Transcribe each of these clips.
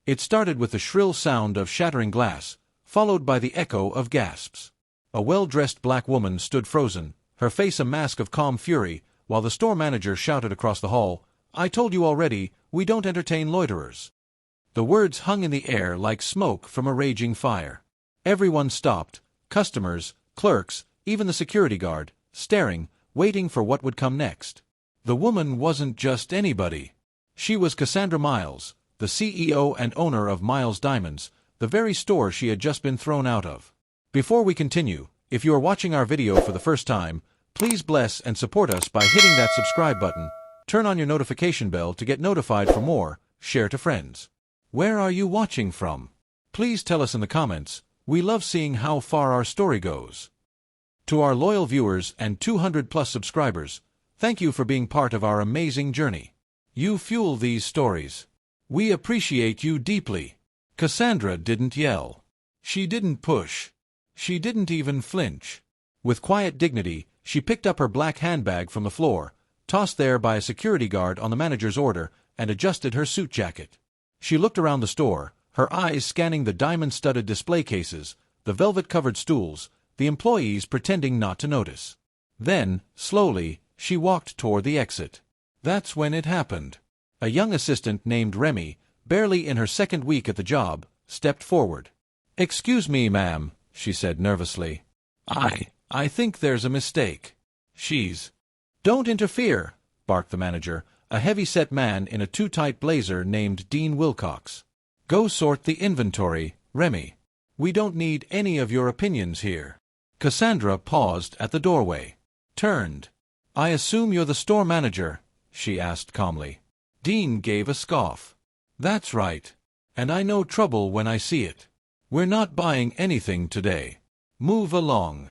It started with the shrill sound of shattering glass, followed by the echo of gasps. A well-dressed black woman stood frozen, her face a mask of calm fury, while the store manager shouted across the hall, "I told you already, we don't entertain loiterers." The words hung in the air like smoke from a raging fire. Everyone stopped, customers, clerks, even the security guard, staring, waiting for what would come next. The woman wasn't just anybody. She was Cassandra Miles, the CEO and owner of Miles Diamonds, the very store she had just been thrown out of. Before we continue, if you are watching our video for the first time, please bless and support us by hitting that subscribe button, turn on your notification bell to get notified for more, share to friends. Where are you watching from? Please tell us in the comments. We love seeing how far our story goes. To our loyal viewers and 200+ subscribers, thank you for being part of our amazing journey. You fuel these stories. We appreciate you deeply. Cassandra didn't yell. She didn't push. She didn't even flinch. With quiet dignity, she picked up her black handbag from the floor, tossed there by a security guard on the manager's order, and adjusted her suit jacket. She looked around the store, her eyes scanning the diamond-studded display cases, the velvet-covered stools, the employees pretending not to notice. Then, slowly, she walked toward the exit. That's when it happened. A young assistant named Remy, barely in her second week at the job, stepped forward. "Excuse me, ma'am," she said nervously. I think there's a mistake. She's—" "Don't interfere," barked the manager, a heavy-set man in a too-tight blazer named Dean Wilcox. "Go sort the inventory, Remy. We don't need any of your opinions here." Cassandra paused at the doorway. Turned. "I assume you're the store manager?" she asked calmly. Dean gave a scoff. "That's right. And I know trouble when I see it. We're not buying anything today. Move along."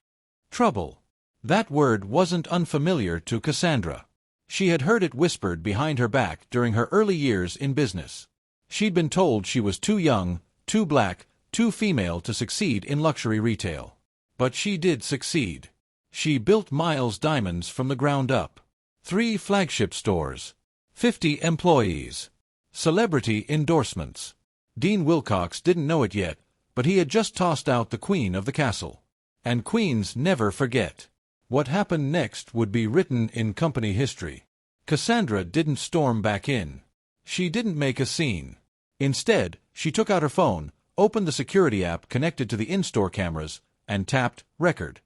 Trouble. That word wasn't unfamiliar to Cassandra. She had heard it whispered behind her back during her early years in business. She'd been told she was too young, too black, too female to succeed in luxury retail. But she did succeed. She built Miles Diamonds from the ground up. 3 flagship stores. 50 employees. Celebrity endorsements. Dean Wilcox didn't know it yet, but he had just tossed out the queen of the castle. And queens never forget. What happened next would be written in company history. Cassandra didn't storm back in. She didn't make a scene. Instead, she took out her phone, opened the security app connected to the in-store cameras, and tapped record.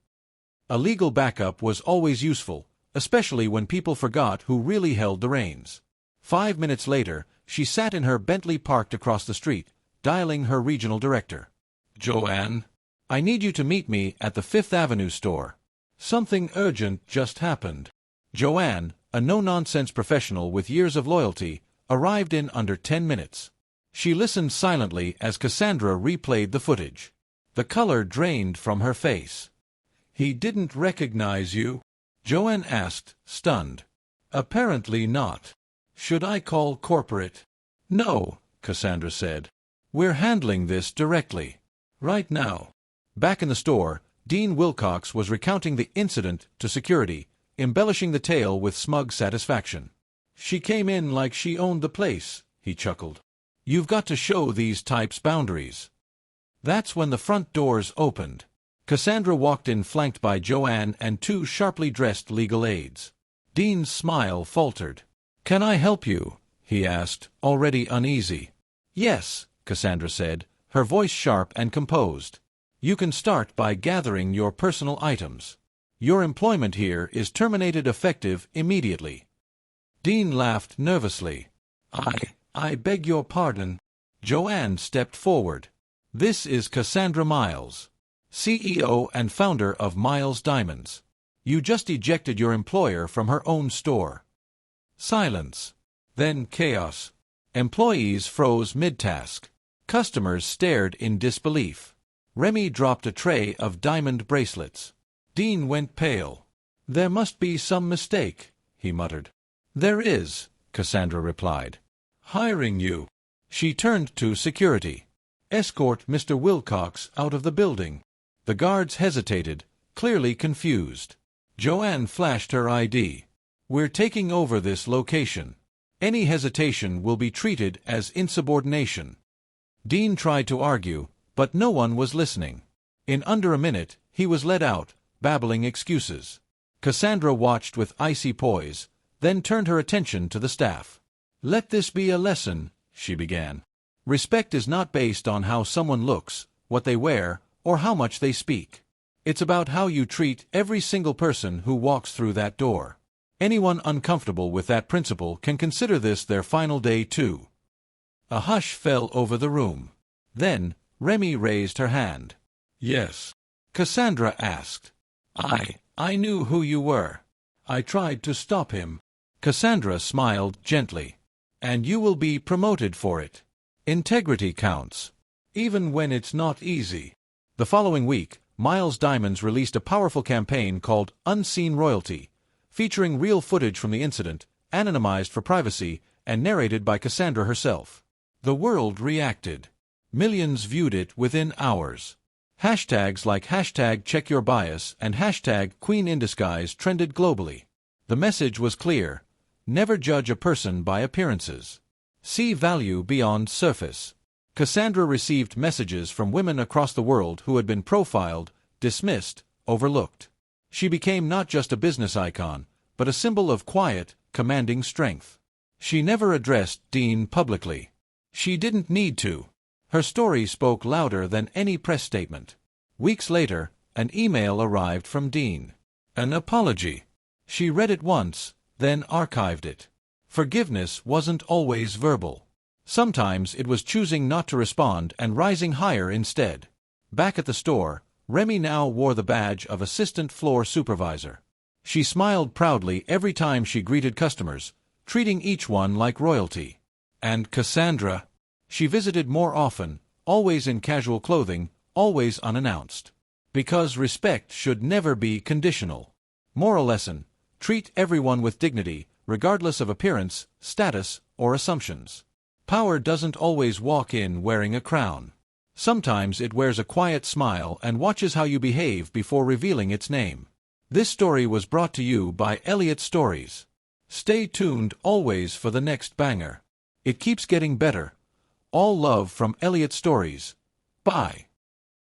A legal backup was always useful, especially when people forgot who really held the reins. 5 minutes later, she sat in her Bentley parked across the street, dialing her regional director. "Joanne, I need you to meet me at the Fifth Avenue store. Something urgent just happened." Joanne, a no-nonsense professional with years of loyalty, arrived in under 10 minutes. She listened silently as Cassandra replayed the footage. The color drained from her face. "He didn't recognize you?" Joanne asked, stunned. "Apparently not. Should I call corporate?" "No," Cassandra said. "We're handling this directly. Right now." Back in the store, Dean Wilcox was recounting the incident to security, embellishing the tale with smug satisfaction. "She came in like she owned the place," he chuckled. "You've got to show these types boundaries." That's when the front doors opened. Cassandra walked in flanked by Joanne and 2 sharply dressed legal aides. Dean's smile faltered. "Can I help you?" he asked, already uneasy. "Yes," Cassandra said, her voice sharp and composed. "You can start by gathering your personal items. Your employment here is terminated effective immediately." Dean laughed nervously. I beg your pardon." Joanne stepped forward. "This is Cassandra Miles, CEO and founder of Miles Diamonds. You just ejected your employer from her own store." Silence. Then chaos. Employees froze mid-task. Customers stared in disbelief. Remy dropped a tray of diamond bracelets. Dean went pale. "There must be some mistake," he muttered. "There is," Cassandra replied. "Hiring you." She turned to security. "Escort Mr. Wilcox out of the building." The guards hesitated, clearly confused. Joanne flashed her ID. "We're taking over this location. Any hesitation will be treated as insubordination." Dean tried to argue, but no one was listening. In under a minute, he was led out, babbling excuses. Cassandra watched with icy poise, then turned her attention to the staff. "Let this be a lesson," she began. "Respect is not based on how someone looks, what they wear, or how much they speak. It's about how you treat every single person who walks through that door. Anyone uncomfortable with that principle can consider this their final day too." A hush fell over the room. Then, Remy raised her hand. "Yes?" Cassandra asked. I knew who you were. I tried to stop him." Cassandra smiled gently. "And you will be promoted for it. Integrity counts, even when it's not easy." The following week, Miles Diamonds released a powerful campaign called Unseen Royalty, featuring real footage from the incident, anonymized for privacy, and narrated by Cassandra herself. The world reacted. Millions viewed it within hours. Hashtags like #CheckYourBias and #QueenInDisguise trended globally. The message was clear: never judge a person by appearances. See value beyond surface. Cassandra received messages from women across the world who had been profiled, dismissed, overlooked. She became not just a business icon, but a symbol of quiet, commanding strength. She never addressed Dean publicly. She didn't need to. Her story spoke louder than any press statement. Weeks later, an email arrived from Dean. An apology. She read it once, then archived it. Forgiveness wasn't always verbal. Sometimes it was choosing not to respond and rising higher instead. Back at the store, Remy now wore the badge of assistant floor supervisor. She smiled proudly every time she greeted customers, treating each one like royalty. And Cassandra? She visited more often, always in casual clothing, always unannounced. Because respect should never be conditional. Moral lesson: treat everyone with dignity, regardless of appearance, status, or assumptions. Power doesn't always walk in wearing a crown. Sometimes it wears a quiet smile and watches how you behave before revealing its name. This story was brought to you by Elliot Stories. Stay tuned always for the next banger. It keeps getting better. All love from Elliot Stories. Bye.